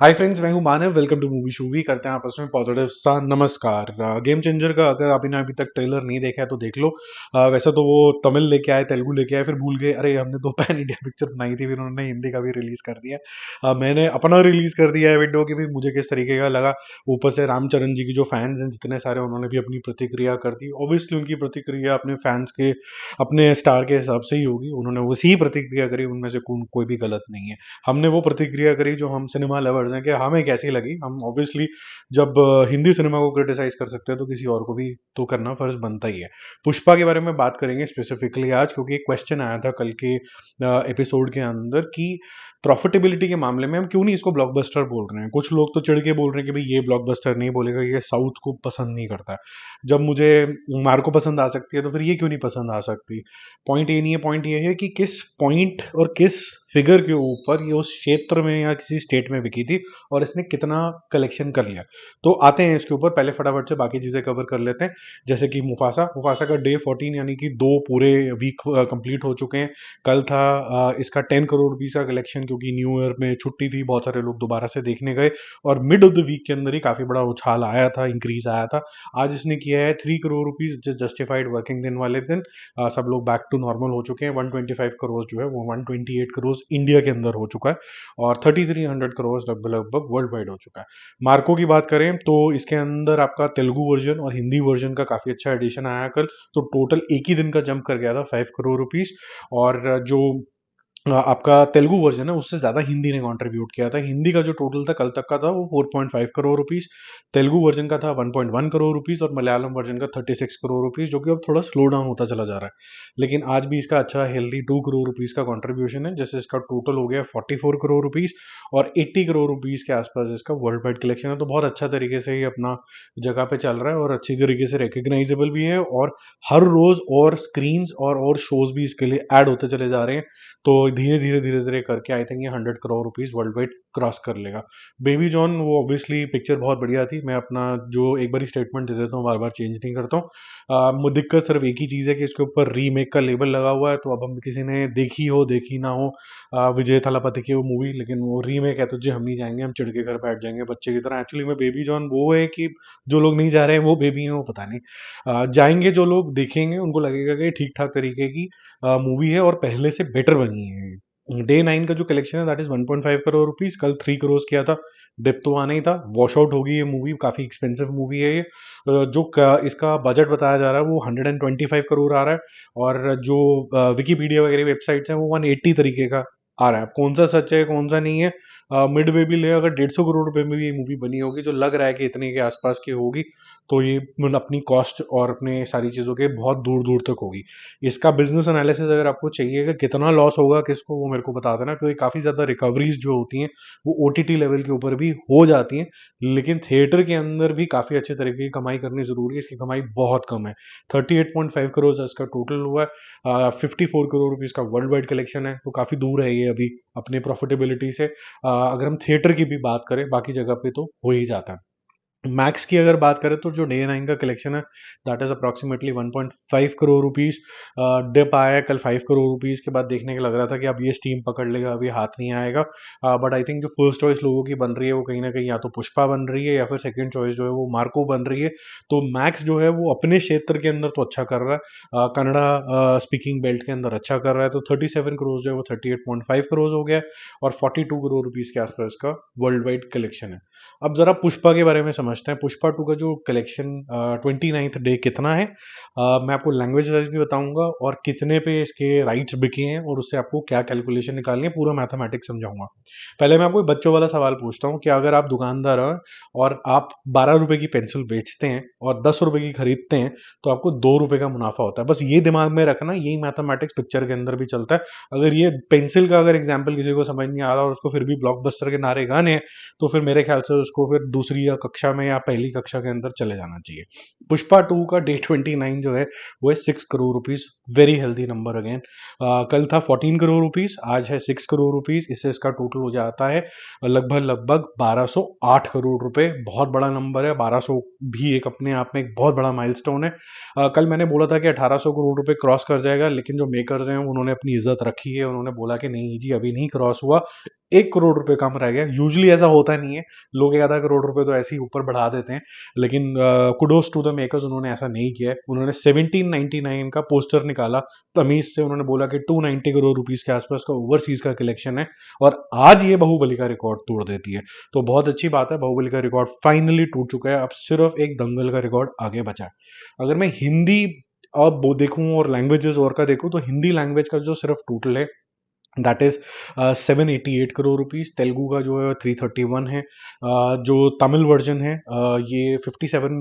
हाय friends, मैं हूं Manav. Welcome to movie shoovy. करते हैं आपस में पॉजिटिव सा नमस्कार। गेम चेंजर का अगर आपने अभी तक ट्रेलर नहीं देखा है तो देख लो। वैसे तो वो तमिल लेके आए, तेलुगु लेके आए, फिर भूल गए अरे हमने तो पैन इंडिया पिक्चर बनाई थी, फिर उन्होंने हिंदी का भी रिलीज कर दिया। मैंने अपना रिलीज कर दिया है विंडो की भी, मुझे किस तरीके का लगा। ऊपर से रामचरण जी की जो फैंस हैं जितने सारे, उन्होंने भी अपनी प्रतिक्रिया कर दी। ऑब्वियसली उनकी प्रतिक्रिया अपने फैंस के, अपने स्टार के हिसाब से ही होगी। उन्होंने उसी प्रतिक्रिया करी, उनमें से कोई भी गलत नहीं है। हमने वो प्रतिक्रिया करी जो हम सिनेमा लवर्स हैं कि हमें कैसी लगी। हम ऑब्वियसली जब हिंदी सिनेमा को क्रिटिसाइज कर सकते हैं तो किसी और को भी तो करना फर्ज बनता ही है। पुष्पा के बारे में बात करेंगे स्पेसिफिकली आज, क्योंकि एक क्वेश्चन आया था कल के एपिसोड के अंदर कि प्रॉफिटेबिलिटी के मामले में हम क्यों नहीं इसको ब्लॉकबस्टर बोल रहे हैं। कुछ लोग तो चिढ़ के बोल रहे हैं कि भाई ये ब्लॉकबस्टर नहीं बोलेगा, ये साउथ को पसंद नहीं करता है। जब मुझे मार्को पसंद आ सकती है तो फिर ये क्यों नहीं पसंद आ सकती। पॉइंट ये नहीं है, पॉइंट ये है कि किस पॉइंट और किस फिगर के ऊपर ये उस क्षेत्र में या किसी स्टेट में बिकी थी और इसने कितना कलेक्शन कर लिया। तो आते हैं इसके ऊपर, पहले फटाफट से बाकी चीजें कवर कर लेते हैं। जैसे कि मुफासा मुफासा का डे 14 यानी कि 2 पूरे वीक कंप्लीट हो चुके हैं। कल था इसका 10 करोड़ रुपीज का कलेक्शन, क्योंकि न्यू ईयर में छुट्टी थी, बहुत सारे लोग दोबारा से देखने गए और मिड ऑफ द वीक के अंदर ही काफी बड़ा उछाल आया था, इंक्रीज आया था। आज इसने किया है 3 करोड़ रुपीज जस्टिफाइड वर्किंग दिन वाले दिन। सब लोग बैक टू नॉर्मल हो चुके हैं। 125 करोड़ जो है वो 128 करोड़ इंडिया के अंदर हो चुका है और 3300 करोड़ लगभग लगभग वर्ल्ड वाइड हो चुका है। मार्को की बात करें तो इसके अंदर आपका तेलुगु वर्जन और हिंदी वर्जन का काफी अच्छा एडिशन आया कल। तो टोटल एक ही दिन का जंप कर गया था 5 करोड़ रुपीज। और जो आपका तेलुगु वर्जन है उससे ज्यादा हिंदी ने कंट्रीब्यूट किया था। हिंदी का जो टोटल था कल तक का था वो 4.5 करोड़ रुपीस, तेलुगु वर्जन का था 1.1 करोड़ रुपीस और मलयालम वर्जन का 36 करोड़ रुपीस, जो कि अब थोड़ा स्लो डाउन होता चला जा रहा है। लेकिन आज भी इसका अच्छा हेल्दी 2 करोड़ रुपीस का कंट्रीब्यूशन है, जैसे इसका टोटल हो गया 44 करोड़ रुपीस और 80 करोड़ रुपीस के आसपास इसका वर्ल्ड वाइड कलेक्शन है। तो बहुत अच्छा तरीके से ही अपना जगह पे चल रहा है और अच्छी तरीके से रिकग्नाइजेबल भी है। और हर रोज और स्क्रीन और शोज भी इसके लिए ऐड होते चले जा रहे हैं। तो धीरे धीरे करके आई थिंक ये 100 crore rupees world wide cross कर लेगा। बेबी जॉन, वो ऑब्वियसली पिक्चर बहुत बढ़िया थी। मैं अपना जो एक बार स्टेटमेंट दे देता हूँ, बार बार चेंज नहीं करता हूँ। दिक्कत सिर्फ एक ही चीज़ है कि इसके ऊपर रीमेक का लेबल लगा हुआ है। तो अब हम किसी ने देखी हो देखी ना हो विजय थालापति की वो मूवी, लेकिन वो रीमेक है तो जी हम नहीं जाएंगे, हम चिढ़ के घर बैठ जाएंगे बच्चे की तरह। एक्चुअली में बेबी जॉन वो है कि जो लोग नहीं जा रहे हैं वो बेबी हैं, वो पता नहीं। जाएंगे जो लोग देखेंगे उनको लगेगा कि ठीक ठाक तरीके की मूवी है और पहले से बेटर बनी है। डे 9 का जो कलेक्शन है दैट इज 1.5 करोड़ रुपीज, कल 3 करोड़ किया था। डिप तो आना ही था, वॉश आउट होगी ये मूवी, काफी एक्सपेंसिव मूवी है ये। इसका बजट बताया जा रहा है वो 125 करोड़ आ रहा है और जो विकीपीडिया वगैरह वेबसाइट्स हैं वो 180 तरीके का आ रहा है। अब कौन सा सच है कौन सा नहीं है, मिड वे भी ले, अगर 150 करोड़ रुपए में भी ये मूवी बनी होगी जो लग रहा है कि इतने के आसपास की होगी, तो ये मतलब अपनी कॉस्ट और अपने सारी चीज़ों के बहुत दूर दूर तक होगी। इसका बिजनेस एनालिसिस अगर आपको चाहिए कि कितना लॉस होगा किसको, वो मेरे को बता देना, क्योंकि काफ़ी ज़्यादा रिकवरीज जो होती हैं वो ओटीटी लेवल के ऊपर भी हो जाती हैं। लेकिन थिएटर के अंदर भी काफ़ी अच्छे तरीके की कमाई करनी ज़रूरी है, इसकी कमाई बहुत कम है। 38.5 करोड़ इसका टोटल हुआ है। 54 करोड़ रुपीज़ का वर्ल्ड वाइड कलेक्शन है, तो काफ़ी दूर है ये अभी अपने प्रॉफिटेबिलिटी से। अगर हम थिएटर की भी बात करें, बाकी जगह पे तो हो ही जाता है। मैक्स की अगर बात करें तो जो डे 9 का कलेक्शन है that is approximately 1.5 crore rupees. Dip आया है कल 5 करोड़ रुपीस के बाद, देखने के लग रहा था कि अब ये स्टीम पकड़ लेगा, अभी हाथ नहीं आएगा। बट आई थिंक जो फर्स्ट चॉइस लोगों की बन रही है वो कहीं ना कहीं या तो पुष्पा बन रही है या फिर सेकंड चॉइस जो है वो मार्को बन रही है। तो मैक्स जो है वो अपने क्षेत्र के अंदर तो अच्छा कर रहा है, कन्नड़ा स्पीकिंग बेल्ट के अंदर अच्छा कर रहा है। तो 37 करोड़ जो है वो 38.5 करोड़ हो गया है और 42 करोड़ रुपीस के आसपास का वर्ल्ड वाइड कलेक्शन है। अब जरा पुष्पा के बारे में समझते हैं। पुष्पा 2 का जो कलेक्शन 29th डे कितना है, मैं आपको लैंग्वेज वाइज भी बताऊंगा और कितने पे इसके राइट्स बिके हैं और उससे आपको क्या कैलकुलेशन निकालनी है, पूरा मैथमेटिक्स समझाऊंगा। पहले मैं आपको एक बच्चों वाला सवाल पूछता हूँ कि अगर आप दुकानदार हैं और आप 12 रुपए की पेंसिल बेचते हैं और 10 रुपए की खरीदते हैं, तो आपको 2 रुपए का मुनाफा होता है। बस ये दिमाग में रखना, यही मैथमेटिक्स पिक्चर के अंदर भी चलता है। अगर ये पेंसिल का अगर एग्जाम्पल किसी को समझ नहीं आ रहा और उसको फिर भी ब्लॉकबस्टर के नारे गाने हैं, तो फिर मेरे ख्याल से उसको फिर दूसरी या कक्षा में या पहली कक्षा के अंदर चले जाना चाहिए। पुष्पा 2 का डे 29 जो है वो है 6 crore rupees, very healthy number again. कल था 14 करोड़ रुपीस, आज है 6 करोड़ रुपीस, इससे इसका टोटल हो जाता है लगभग लगभग 1208 करोड़ रुपए। बहुत बड़ा नंबर है, 1200 भी एक अपने आप में एक बहुत बड़ा माइलस्टोन है। कल मैंने बोला था कि 1800 करोड़ रुपए क्रॉस कर जाएगा, लेकिन जो मेकर्स हैं उन्होंने अपनी इज्जत रखी है, उन्होंने बोला कि नहीं जी अभी नहीं क्रॉस हुआ, 1 करोड़ रुपए कम रह गया। यूजुअली ऐसा होता नहीं है, लोग 1 आधा करोड़ रुपए तो ऐसे ही ऊपर बढ़ा देते हैं, लेकिन कुडोस टू द मेकर्स, उन्होंने ऐसा नहीं किया है। उन्होंने 1799 का पोस्टर निकाला तमीज से, उन्होंने बोला कि 290 करोड़ रुपीस के आसपास का ओवरसीज का कलेक्शन है, और आज ये बाहुबली का रिकॉर्ड तोड़ देती है। तो बहुत अच्छी बात है, बाहुबली का रिकॉर्ड फाइनली टूट चुका है, अब सिर्फ एक दंगल का रिकॉर्ड आगे बचा है। अगर मैं हिंदी अब वो देखूं और लैंग्वेजेस और का देखूं, तो हिंदी लैंग्वेज का जो सिर्फ टोटल है that is 788 crore rupees, Telugu का जो है 331 है, जो तमिल वर्जन है ये 57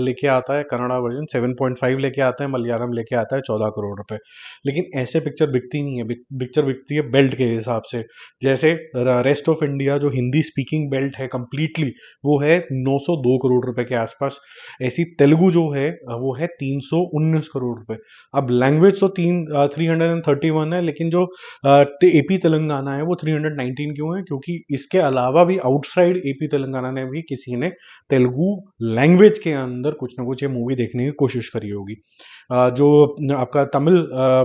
लेके आता है, कन्नड़ा वर्जन 7.5 लेके आता है, मलयालम लेके आता है 14 करोड़ रुपए। लेकिन ऐसे पिक्चर बिकती नहीं है, पिक्चर बिकती है बेल्ट के हिसाब से। जैसे रेस्ट ऑफ इंडिया जो हिंदी स्पीकिंग बेल्ट है कंप्लीटली, वो है 902 करोड़ रुपए के आसपास। ऐसी तेलुगु जो है वो है 319 करोड़ रुपए। अब लैंग्वेज तो 331 है, लेकिन जो एपी तेलंगाना है वो 319 क्यों है? क्योंकि इसके अलावा भी आउटसाइड एपी तेलंगाना ने भी किसी ने तेलुगु लैंग्वेज के अंदर कुछ ना कुछ ये मूवी देखने की कोशिश करी होगी। जो आपका तमिल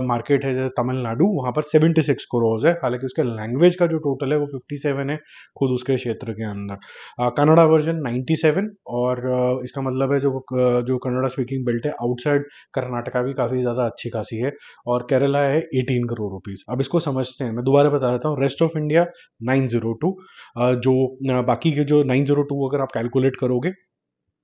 मार्केट है, जैसे तमिलनाडु, वहां पर 76 करोड़ है, हालांकि उसके लैंग्वेज का जो टोटल है वो 57 है खुद उसके क्षेत्र के अंदर। कन्नड़ा वर्जन 97, और इसका मतलब है जो कन्नड़ा स्पीकिंग बेल्ट है आउटसाइड कर्नाटका भी काफी ज्यादा अच्छी खासी है, और केरला है 18 करोड़ रुपीस। अब इसको समझते हैं, मैं दोबारा बता देता हूँ। रेस्ट ऑफ इंडिया 902, जो बाकी के जो 902 अगर आप कैलकुलेट करोगे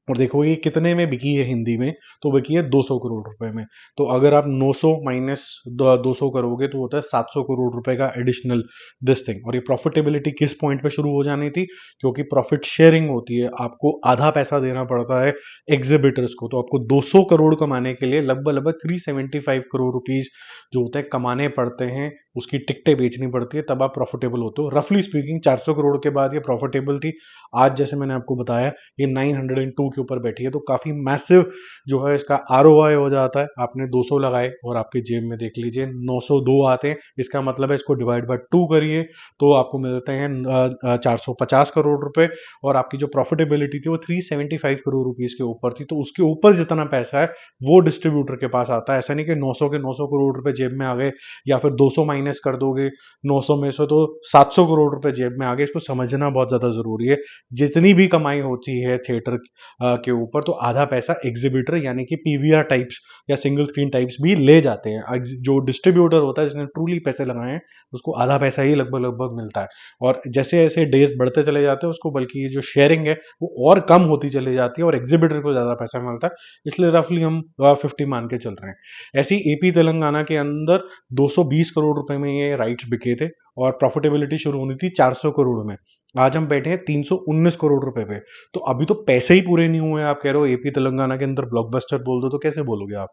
और देखो ये कितने में बिकी है हिंदी में, तो बिकी है 200 करोड़ रुपए में। तो अगर आप 900 माइनस 200 करोगे तो होता है 700 करोड़ रुपए का एडिशनल दिस थिंग। और ये प्रॉफिटेबिलिटी किस पॉइंट पे शुरू हो जानी थी? क्योंकि प्रॉफिट शेयरिंग होती है, आपको आधा पैसा देना पड़ता है एग्जिबिटर्स को। तो आपको 200 करोड़ कमाने के लिए लगभग लगभग 375 करोड़ रुपीज जो होते हैं कमाने पड़ते हैं, उसकी टिकटें बेचनी पड़ती है, तब आप प्रॉफिटेबल होते हो। रफली स्पीकिंग 400 करोड़ के बाद ये प्रॉफिटेबल थी। आज जैसे मैंने आपको बताया ये 902 के ऊपर बैठी है, तो काफी मैसिव जो है इसका आरओआई हो जाता है। आपने 200 लगाए और आपके जेब में देख लीजिए 902 आते हैं, इसका मतलब है इसको डिवाइड बाय 2 करिए तो आपको मिलते हैं 450 करोड़ रुपए, और आपकी जो प्रॉफिटेबिलिटी थी वो 375 करोड़ रुपीस के ऊपर थी। तो उसके ऊपर जितना पैसा है वो डिस्ट्रीब्यूटर के पास आता है। ऐसा नहीं कि 900 के 900 करोड़ रुपए जेब में आ गए, या फिर 200 माइनस कर दोगे 900 में से तो 700 करोड़ रुपए जेब में आ गए। इसको समझना बहुत ज्यादा जरूरी है। जितनी भी कमाई होती है थिएटर के ऊपर, तो आधा पैसा एग्जीबिटर यानी कि पीवीआर टाइप्स या सिंगल स्क्रीन टाइप्स भी ले जाते हैं। जो डिस्ट्रीब्यूटर होता है जिसने ट्रूली पैसे लगाए हैं, उसको आधा पैसा ही लगभग लगभग मिलता है। और जैसे जैसे डेज बढ़ते चले जाते हैं उसको बल्कि ये जो शेयरिंग है वो और कम होती चली जाती है, और एग्जीबिटर को ज्यादा पैसा मिलता है। इसलिए रफली हम 50 मान के चल रहे हैं। ऐसी एपी तेलंगाना के अंदर 220 करोड़ रुपए में ये राइट्स बिके थे, और प्रॉफिटेबिलिटी शुरू होनी थी 400 करोड़ में। आज हम बैठे हैं 319 करोड़ रुपए पे। तो अभी तो पैसे ही पूरे नहीं हुए, आप कह रहे हो एपी तेलंगाना के अंदर ब्लॉकबस्टर बोल दो, तो कैसे बोलोगे आप?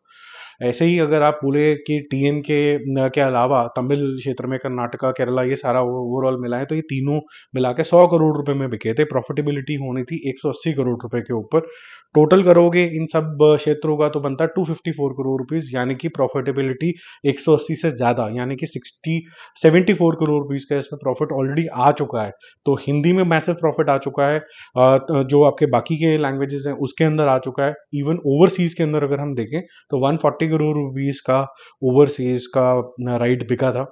ऐसे ही अगर आप बोले कि टीएन के अलावा तमिल क्षेत्र में कर्नाटका, केरला, ये सारा ओवरऑल मिलाएं तो ये तीनों मिला के 100 करोड़ रुपए में बिके थे। प्रॉफिटेबिलिटी होनी थी 180 करोड़ रुपए के ऊपर। टोटल करोगे इन सब क्षेत्रों का तो बनता है 254 करोड़ रुपीस, यानी कि प्रॉफिटेबिलिटी 180 से ज्यादा, यानी कि 74 करोड़ रुपीस का इसमें प्रॉफिट ऑलरेडी आ चुका है। तो हिंदी में मैसिव प्रॉफिट आ चुका है, जो आपके बाकी के लैंग्वेजेस हैं उसके अंदर आ चुका है। इवन ओवरसीज के अंदर अगर हम देखें तो 140 करोड़ रुपीस का ओवरसीज का राइट बिका था।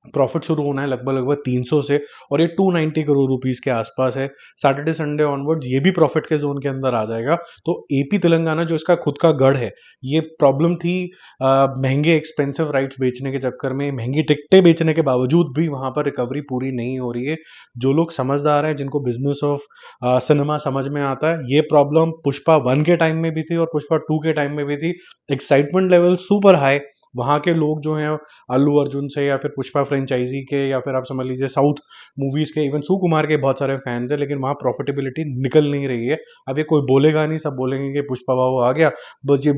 प्रॉफिट शुरू होना है लगभग लगभग 300 से, और ये 290 करोड़ रुपीस के आसपास है। सैटरडे संडे ऑनवर्ड्स ये भी प्रॉफिट के जोन के अंदर आ जाएगा। तो एपी तेलंगाना जो इसका खुद का गढ़ है, ये प्रॉब्लम थी महंगे एक्सपेंसिव राइट्स बेचने के चक्कर में, महंगी टिकटें बेचने के बावजूद भी वहां पर रिकवरी पूरी नहीं हो रही है। जो लोग समझदार हैं, जिनको बिजनेस ऑफ सिनेमा समझ में आता है, ये प्रॉब्लम पुष्पा 1 के टाइम में भी थी और पुष्पा 2 के टाइम में भी थी। एक्साइटमेंट लेवल सुपर हाई, वहां के लोग जो हैं अल्लू अर्जुन से या फिर पुष्पा फ्रेंचाइजी के, या फिर आप समझ लीजिए साउथ मूवीज के, इवन सुकुमार के बहुत सारे फैंस हैं, लेकिन वहां प्रॉफिटेबिलिटी निकल नहीं रही है। अब ये कोई बोलेगा नहीं, सब बोलेंगे कि पुष्पा बाबू आ गया, बस ये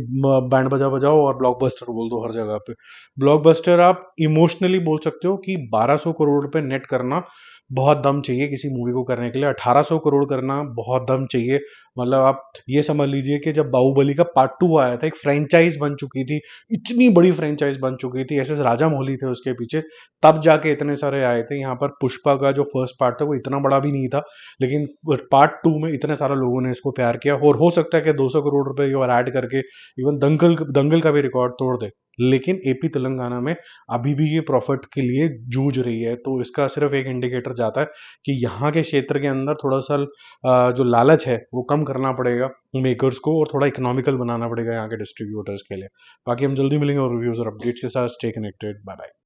बैंड बजा बजाओ और ब्लॉकबस्टर बोल दो हर जगह पे। ब्लॉकबस्टर आप इमोशनली बोल सकते हो कि 1200 करोड़ रुपए नेट करना बहुत दम चाहिए किसी मूवी को करने के लिए, 1800 करोड़ करना बहुत दम चाहिए मतलब आप ये समझ लीजिए कि जब बाहुबली का पार्ट 2 आया था, एक फ्रेंचाइज बन चुकी थी, इतनी बड़ी फ्रेंचाइज बन चुकी थी, एस एस राजामौली थे उसके पीछे, तब जाके इतने सारे आए थे। यहाँ पर पुष्पा का जो फर्स्ट पार्ट था वो इतना बड़ा भी नहीं था, लेकिन पार्ट 2 में इतने सारे लोगों ने इसको प्यार किया, और हो सकता है कि 200 करोड़ रुपए और ऐड करके इवन दंगल दंगल का भी रिकॉर्ड तोड़ दे। लेकिन एपी तेलंगाना में अभी भी ये प्रॉफिट के लिए जूझ रही है, तो इसका सिर्फ एक इंडिकेटर जाता है कि यहाँ के क्षेत्र के अंदर थोड़ा सा जो लालच है वो कम करना पड़ेगा मेकर्स को, और थोड़ा इकोनॉमिकल बनाना पड़ेगा यहाँ के डिस्ट्रीब्यूटर्स के लिए। बाकी हम जल्दी मिलेंगे और रिव्यूज और अपडेट्स के साथ। Stay connected, bye bye.